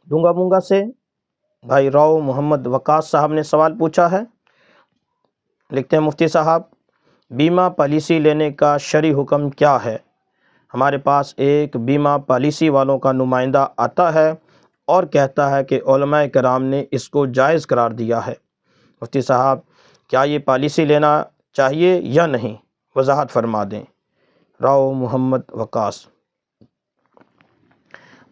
डूंगा मूंगा से भाई राव मोहम्मद वकास साहब ने सवाल पूछा है। लिखते हैं मुफ्ती साहब, बीमा पॉलिसी लेने का शरई हुक्म क्या है? हमारे पास एक बीमा पॉलिसी वालों का नुमाइंदा आता है और कहता है कि उलमाए किराम ने इसको जायज़ करार दिया है। मुफ्ती साहब, क्या ये पॉलिसी लेना चाहिए या नहीं? वजाहत फरमा दें। राव मोहम्मद वकास।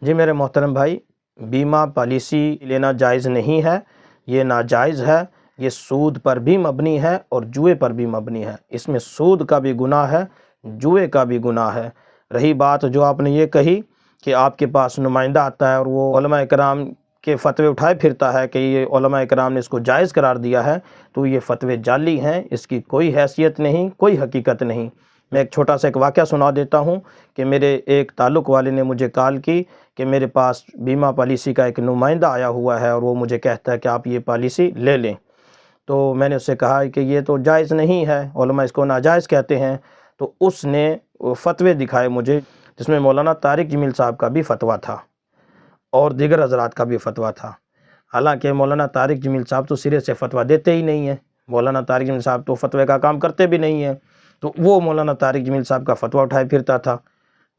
जी मेरे मोहतरम भाई, बीमा पॉलिसी लेना जायज़ नहीं है, ये नाजायज़ है, ये सूद पर भी मबनी है और जुए पर भी मबनी है। इसमें सूद का भी गुनाह है, जुए का भी गुनाह है। रही बात जो आपने ये कही कि आपके पास नुमाइंदा आता है और वो उलमा इकराम के फ़तवे उठाए फिरता है कि ये उलमा इकराम ने इसको जायज़ करार दिया है, तो ये फ़तवे जाली हैं, इसकी कोई हैसियत नहीं, कोई हकीकत नहीं। मैं एक छोटा सा एक वाक़या सुना देता हूँ कि मेरे एक ताल्लुक़ वाले ने मुझे कॉल की कि मेरे पास बीमा पॉलिसी का एक नुमाइंदा आया हुआ है और वो मुझे कहता है कि आप ये पॉलिसी ले लें। तो मैंने उससे कहा कि ये तो जायज़ नहीं है, उलमा इसको नाजायज़ कहते हैं। तो उसने फ़तवे दिखाए मुझे, जिसमें मौलाना तारिक जमील साहब का भी फ़तवा था और दीगर हज़रात का भी फ़तवा था। हालांकि मौलाना तारिक जमील साहब तो सिरे से फ़तवा देते ही नहीं हैं, मौलाना तारिक जमील साहब तो फ़तवे का काम करते भी नहीं हैं। तो वो मौलाना तारिक जमील साहब का फ़तवा उठाए फिरता था।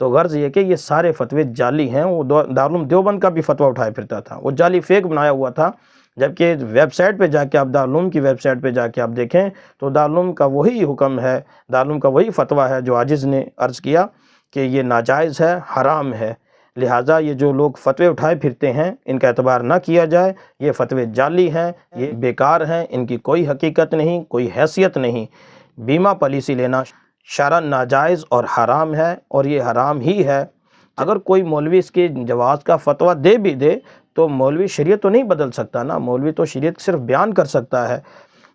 तो गर्ज़ ये कि ये सारे फ़तवे जाली हैं। वो दारुल उलूम देवबंद का भी फ़तवा उठाए फिरता था, वो जाली फेक बनाया हुआ था। जबकि वेबसाइट पे जाके आप दारुल उलूम की वेबसाइट पे जाके आप देखें तो दारुल उलूम का वही हुक्म है, दारुल उलूम का वही फ़तवा है जो आजिज़ ने अर्ज़ किया कि ये नाजायज़ है, हराम है। लिहाजा ये जो लोग फ़तवे उठाए फिरते हैं, इनका एतबार ना किया जाए। ये फ़तवे जाली हैं, ये बेकार हैं, इनकी कोई हकीकत नहीं, कोई हैसियत नहीं। बीमा पॉलिसी लेना शरअन नाजायज़ और हराम है, और ये हराम ही है। अगर कोई मौलवी इसके जवाज़ का फ़तवा दे भी दे तो मौलवी शरीयत तो नहीं बदल सकता ना, मौलवी तो शरीयत सिर्फ बयान कर सकता है।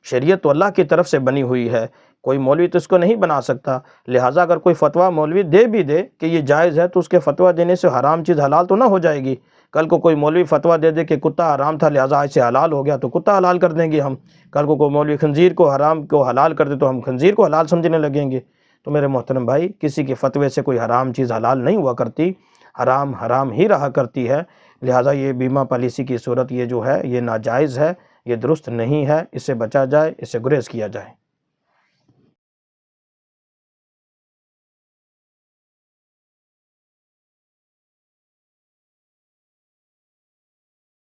शरीयत तो अल्लाह की तरफ से बनी हुई है, कोई मौलवी तो इसको नहीं बना सकता। लिहाजा अगर कोई फ़तवा मौलवी दे भी दे कि ये जायज़ है, तो उसके फ़तवा देने से हराम चीज़ हलाल तो ना हो जाएगी। कल को कोई मौलवी फ़तवा दे दे कि कुत्ता हराम था, लिहाजा आज से हलाल हो गया, तो कुत्ता हलाल कर देंगे हम। कल को कोई मौलवी खंजीर को हराम को हलाल कर दे तो हम खंजीर को हलाल समझने लगेंगे। तो मेरे मोहतरम भाई, किसी के फ़तवे से कोई हराम चीज़ हलाल नहीं हुआ करती, हराम हराम ही रहा करती है। लिहाजा ये बीमा पॉलिसी की सूरत ये जो है, ये नाजायज़ है, ये दुरुस्त नहीं है, इससे बचा जाए, इससे गुरेज़ किया जाए।